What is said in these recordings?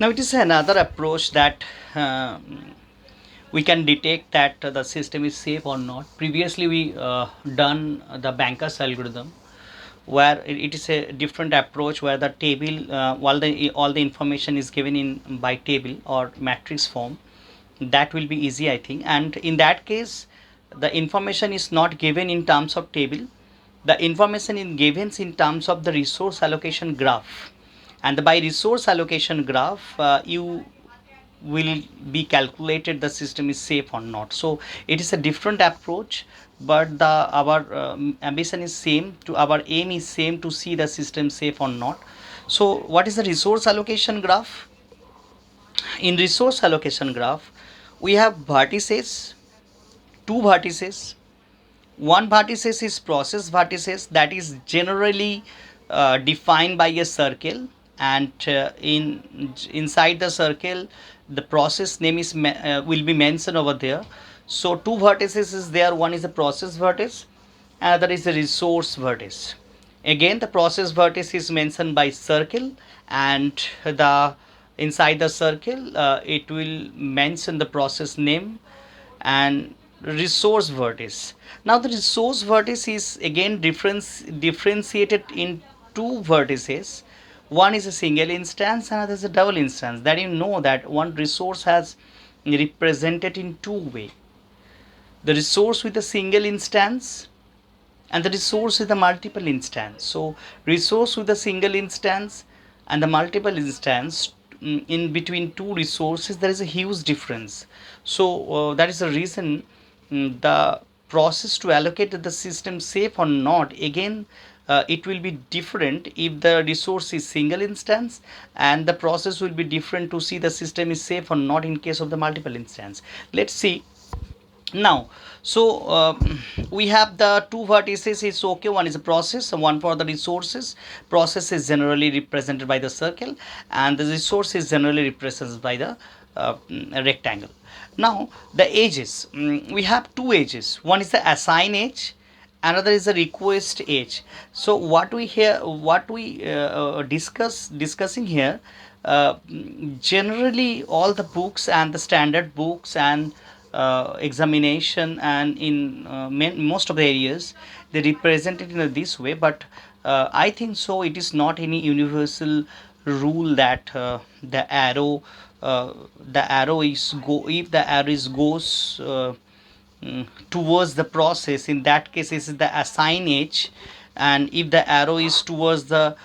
Now it is another approach that we can detect that the system is safe or not. Previously we done the bankers algorithm, where it is a different approach, where the table all the information is given in by table or matrix form. That will be easy, I think. And in that case, the information is not given in terms of table. The information is given in terms of the resource allocation graph. And by resource allocation graph, you will be calculated the system is safe or not. So it is a different approach, but the our ambition is same, to our aim is same, to see the system safe or not. So what is the resource allocation graph? In resource allocation graph, we have vertices, two vertices. One vertices is process vertices, that is generally defined by a circle, and inside the circle the process name is will be mentioned over there. So two vertices is there, one is the process vertex, another is the resource vertex. Again, the process vertex is mentioned by circle, and the inside the circle it will mention the process name and resource vertex. Now the resource vertex is again differentiated in two vertices. One is a single instance, another is a double instance. That you know that one resource has represented in two way: the resource with a single instance and the resource with a multiple instance. So resource with a single instance and the multiple instance, in between two resources there is a huge difference. So that is the reason, the process to allocate the system safe or not, again it will be different if the resource is single instance, and the process will be different to see the system is safe or not in case of the multiple instance. Let's see now. So we have the two vertices is okay, one is a process and one for the resources. Process is generally represented by the circle, and the resource is generally represented by the rectangle. Now the edges, we have two edges, one is the assign edge, another is the request edge. So what we discussing here, uh, generally all the books and the standard books and examination, and in most of the areas they represent it in this way. But I think so it is not any universal rule that the arrow is go if the arrow is goes towards the process, in that case is the assign edge, and if the arrow is towards the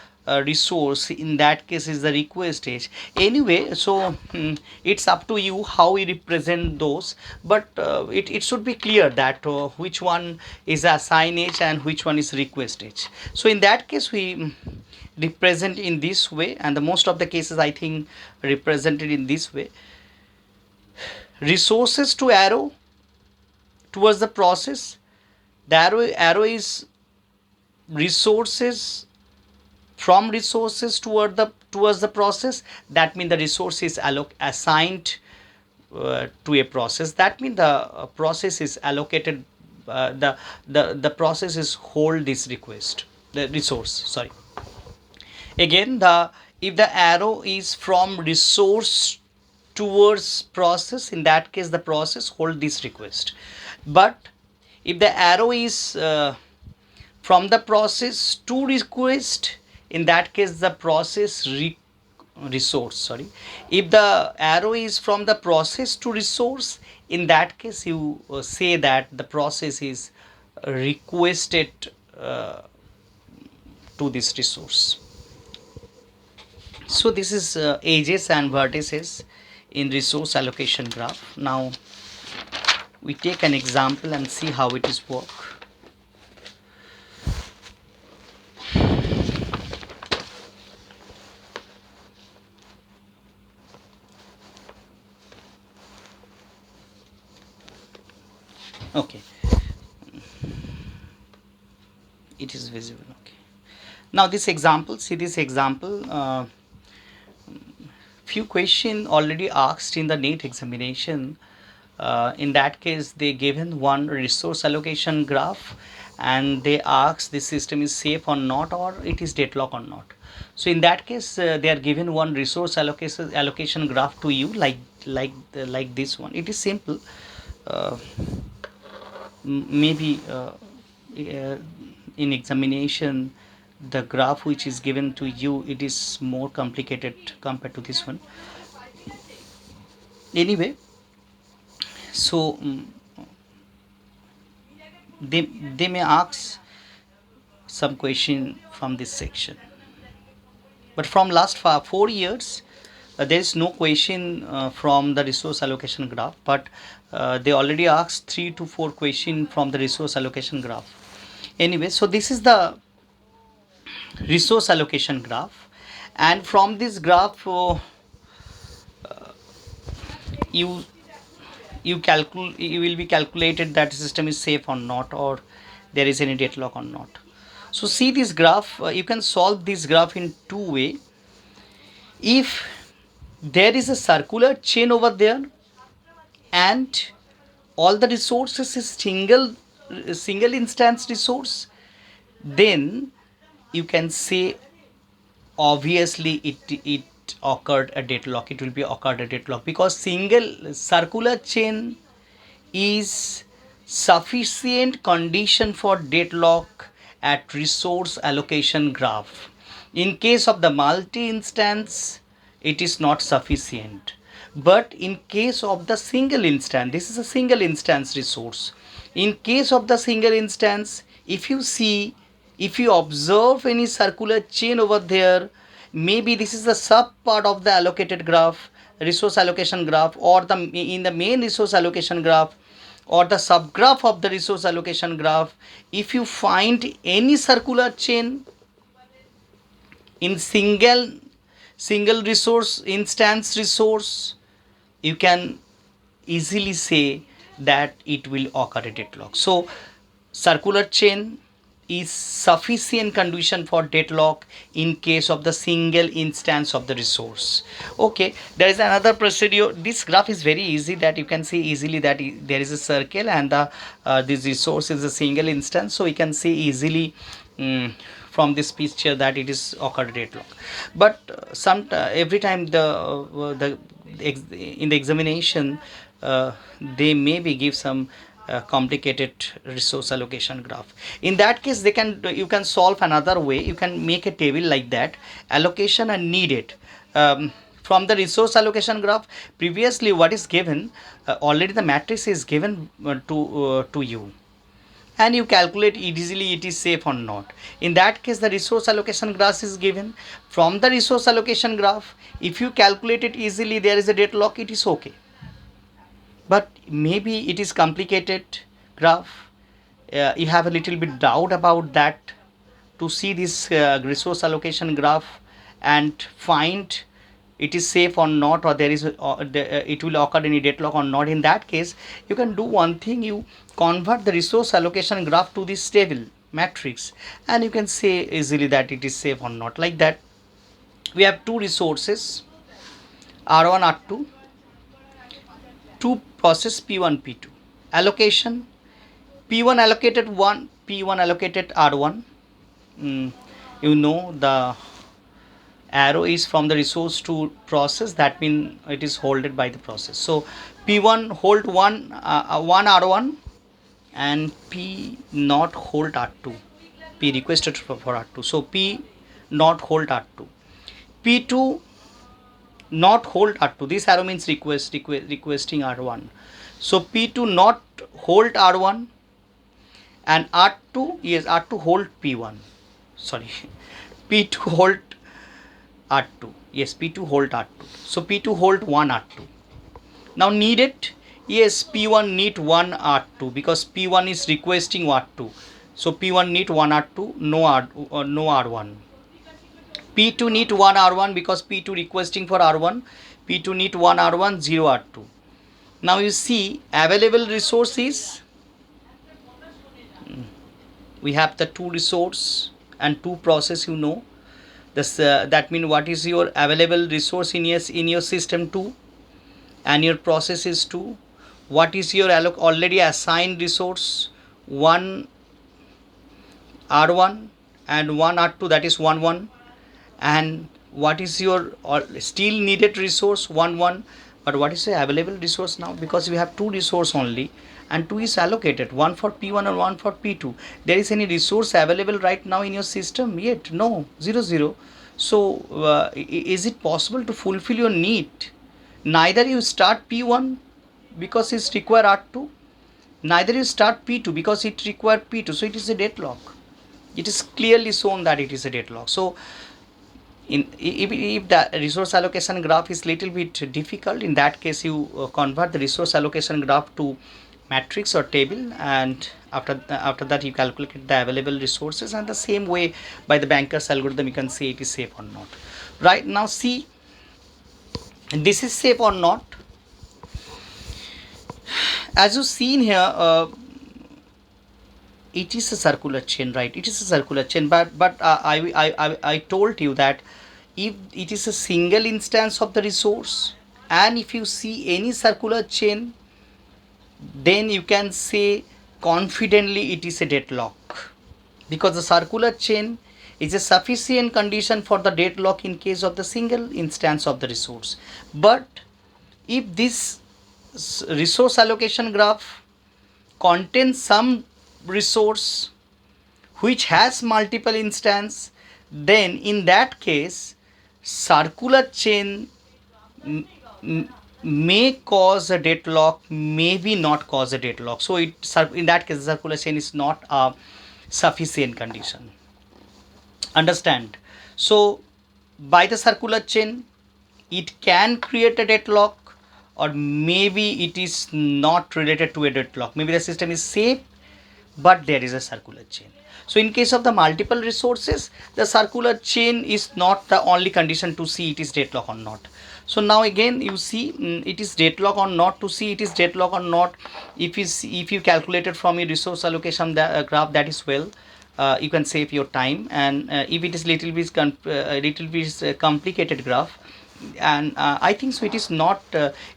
resource, in that case is the request edge. Anyway, so it's up to you how we represent those, but it should be clear that which one is assign edge and which one is request edge. So in that case we represent in this way, and the most of the cases I think represented in this way: resources to arrow towards the process. The arrow is resources, from resources towards the process. That means the resource is assigned to a process. That means the process is allocated, the process is hold this request, the resource, sorry. Again, the if the arrow is from resource towards process, in that case the process hold this request. But if the arrow is from the process to request, in that case the process resource, sorry. If the arrow is from the process to resource, in that case you say that the process is requested uh, to this resource. So this is edges and vertices in resource allocation graph. Now we take an example and see how it is work. Okay, it is visible. Okay, now this example, see this example, few question already asked in the NEET examination. In that case they given one resource allocation graph, and they ask the system is safe or not, or it is deadlock or not. So in that case, they are given one resource allocation graph to you, like this one. It is simple. uh, Maybe in examination the graph which is given to you, it is more complicated compared to this one. Anyway, so they may ask some question from this section, but from last 4 years there is no question from the resource allocation graph, but they already asked 3 to 4 question from the resource allocation graph. Anyway, so this is the resource allocation graph, and from this graph you you will be calculated that the system is safe or not, or there is any deadlock or not. So see this graph, you can solve this graph in two way. If there is a circular chain over there and all the resources is single instance resource, then you can say obviously it occurred a deadlock, it will be occurred a deadlock, because single circular chain is sufficient condition for deadlock at resource allocation graph. In case of the multi instance, it is not sufficient, but in case of the single instance, this is a single instance resource. In case of the single instance, if you see, if you observe any circular chain over there, maybe this is the sub part of the allocated graph, resource allocation graph, or the in the main resource allocation graph, or the subgraph of the resource allocation graph. If you find any circular chain in single resource instance resource, you can easily say that it will occur a deadlock. So circular chain is sufficient condition for deadlock in case of the single instance of the resource. Okay, there is another procedure. This graph is very easy, that you can see easily that there is a circle and the this resource is a single instance, so we can see easily from this picture that it is occurred deadlock. But every time in the examination they maybe give some complicated resource allocation graph. In that case, you can solve another way. You can make a table like that: allocation and needed. From the resource allocation graph, previously what is given, already the matrix is given to you, and you calculate easily it is safe or not. In that case, the resource allocation graph is given. From the resource allocation graph, if you calculate it easily, there is a deadlock, it is okay. But maybe it is complicated graph, you have a little bit doubt about that. To see this resource allocation graph and find it is safe or not, or there is it will occur any deadlock or not, in that case you can do one thing: you convert the resource allocation graph to this table matrix, and you can say easily that it is safe or not. Like that, we have two resources, R1 R2, two process P1 P2. Allocation: P1 allocated 1, P1 allocated R1. You know the arrow is from the resource to process, that means it is holded by the process. So P1 hold 1 R1 and P not hold R2. P requested for R2. So P not hold R2. P2 not hold R2. This arrow means requesting R1. So P2 not hold R1 and R2, yes, R2 hold P1. Sorry, P2 hold R2. Yes, P2 hold R2. So P2 hold 1 R2. Now needed, yes, P1 need 1 R2 because P1 is requesting R2. So P1 need 1 R2, no R1. P2 need 1 R1 because P2 requesting for R1. P2 need 1 R1, 0 R2. Now you see available resources. We have the two resource and two process, you know. This, that means what is your available resource in your system 2, and your process is 2. What is your already assigned resource? 1 R1 and 1 R2, that is 1 1. and what is your still needed resource 1 1, but what is the available resource now? Because we have two resource only, and two is allocated, one for P1 and one for P2. There is any resource available right now in your system yet? No, 0 0. So is it possible to fulfill your need? Neither you start P1 because it's require R2, neither you start P2 because it require P2, so it is a deadlock. It is clearly shown that it is a deadlock. So if the resource allocation graph is little bit difficult, in that case you convert the resource allocation graph to matrix or table, and after that you calculate the available resources, and the same way by the banker's algorithm you can say it is safe or not. Right now see, this is safe or not. As you seen here, it is a circular chain, right? It is a circular chain, but I told you that if it is a single instance of the resource, and if you see any circular chain, then you can say confidently it is a deadlock, because the circular chain is a sufficient condition for the deadlock in case of the single instance of the resource. But if this resource allocation graph contains some resource which has multiple instance, then in that case circular chain may cause a deadlock, maybe not cause a deadlock. So in that case circular chain is not a sufficient condition. Understand? So by the circular chain it can create a deadlock, or maybe it is not related to a deadlock. Maybe the system is safe, but there is a circular chain. So in case of the multiple resources, the circular chain is not the only condition to see it is deadlock or not. So now again you see, it is deadlock or not. To see it is deadlock or not, if you calculated from your resource allocation graph, that is well, you can save your time. And if it is little bit complicated graph, and I think so it is not,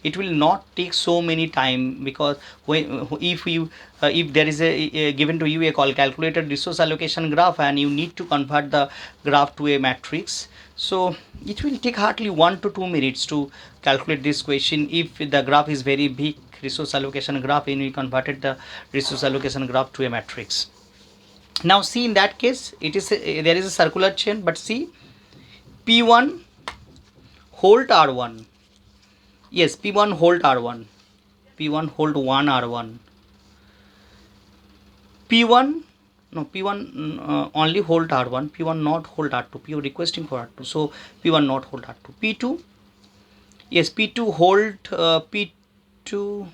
it will not take so many time, because when if there is a given to you a calculated resource allocation graph and you need to convert the graph to a matrix, so it will take hardly 1 to 2 minutes to calculate this question. If the graph is very big resource allocation graph and we converted the resource allocation graph to a matrix. Now see, in that case it is there is a circular chain, but see, P1 hold R1, yes, P1 hold R1, P1 hold 1 R1, P1 no, P1 only hold R1, P1 not hold R2, P1 requesting for R2, so P1 not hold R2, P2, yes, P2 hold P2,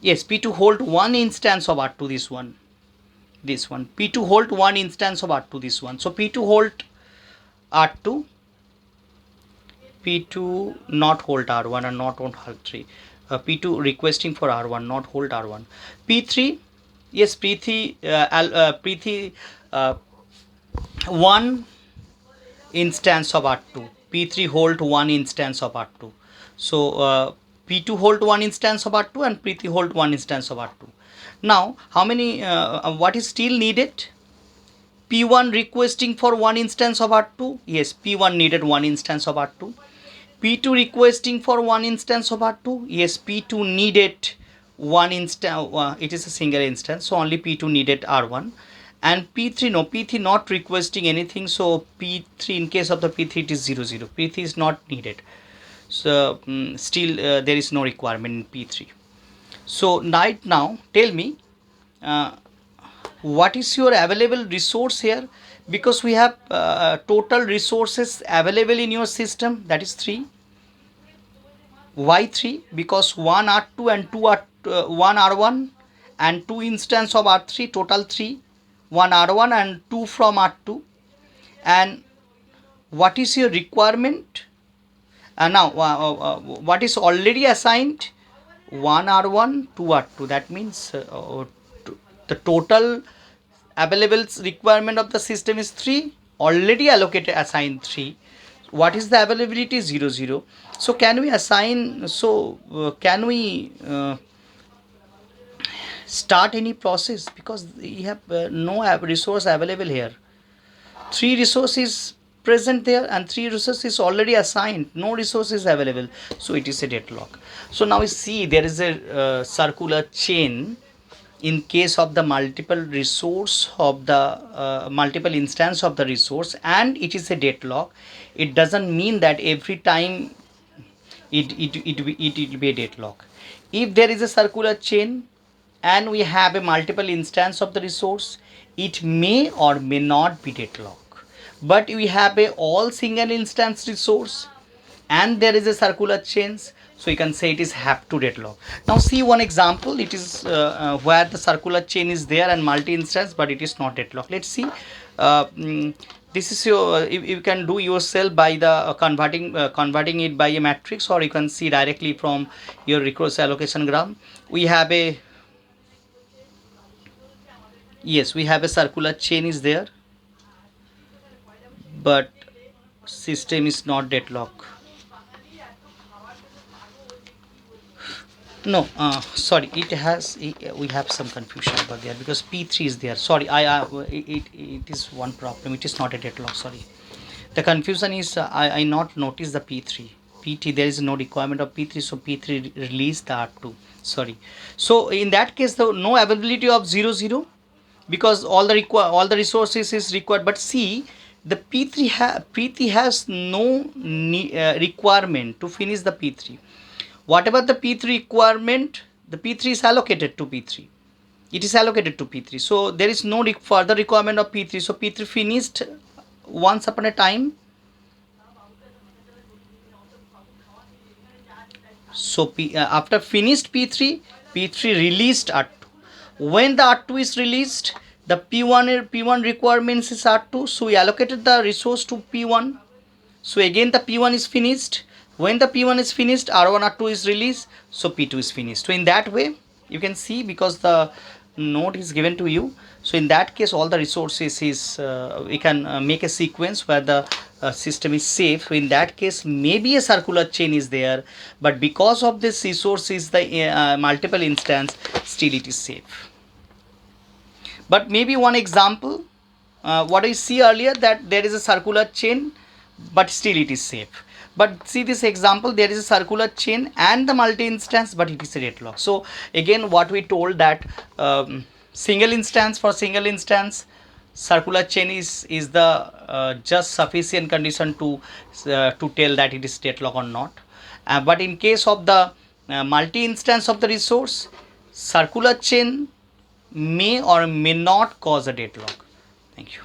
yes, P2 hold one instance of R2, this one, P2 hold one instance of R2, this one, so P2 hold R2, P2 not hold R1 and not hold R3, P2 requesting for R1 not hold R1, P3, yes, P3 one instance of R2, P3 hold one instance of R2, so P2 hold one instance of R2 and P3 hold one instance of R2. Now how many, what is still needed? P1 requesting for one instance of R2, yes, P1 needed one instance of R2. P2 requesting for one instance of R2, yes, P2 needed one instance, it is a single instance, so only P2 needed R1. And P3, no, P3 not requesting anything, so P3, in case of the P3 it is 0 0, P3 is not needed, so still there is no requirement in P3. So right now tell me, what is your available resource here? Because we have total resources available in your system, that is 3. Why 3? Because 1 R2 and 2 1 R1 and 2 instance of R3, total 3, 1 R1 and 2 from R2. And what is your requirement? Now what is already assigned? 1 R1, 2 R2, that means the total available requirement of the system is 3, already allocated assigned 3. What is the availability? 0 0. So can we assign, so can we start any process? Because we have no resource available here. 3 resources present there and 3 resources is already assigned, no resource is available, so it is a deadlock. So now we see there is a circular chain in case of the multiple resource of the multiple instance of the resource, and it is a deadlock. It doesn't mean that every time it will be a deadlock. If there is a circular chain and we have a multiple instance of the resource, it may or may not be deadlock. But we have a all single instance resource and there is a circular chains, so you can say it is have to deadlock. Now see one example, it is where the circular chain is there and multi instance, but it is not deadlock. Let's see. uh, mm, this is your you can do yourself by the converting it by a matrix, or you can see directly from your resource allocation graph. We have a, yes, we have a circular chain is there, but system is not deadlock. No, sorry, it has, we have some confusion about there because P3 is there. Sorry, it is one problem. It is not a deadlock. Sorry, the confusion is I not notice the P3. P3 there is no requirement of P3, so P3 release the R2. Sorry. So in that case, the no availability of 0 0 because all the resources is required. But see, the P3 has no requirement to finish the P3. Whatever the P3 requirement, the P3 is allocated to P3. It is allocated to P3. So there is no further requirement of P3. So P3 finished once upon a time. So after finished P3, P3 released R2. When the R2 is released, the P1 requirements is R2. So we allocated the resource to P1. So again the P1 is finished. When the P1 is finished, R1 R2 is released, so P2 is finished. So in that way you can see, because the node is given to you, so in that case all the resources is we can make a sequence where the system is safe. So in that case maybe a circular chain is there, but because of this resource is the multiple instance, still it is safe. But maybe one example, what I see earlier, that there is a circular chain but still it is safe. But see this example, there is a circular chain and the multi instance, but it is a deadlock. So again what we told that single instance, for single instance circular chain is the just sufficient condition to tell that it is deadlock or not. But in case of the multi instance of the resource, circular chain may or may not cause a deadlock. Thank you.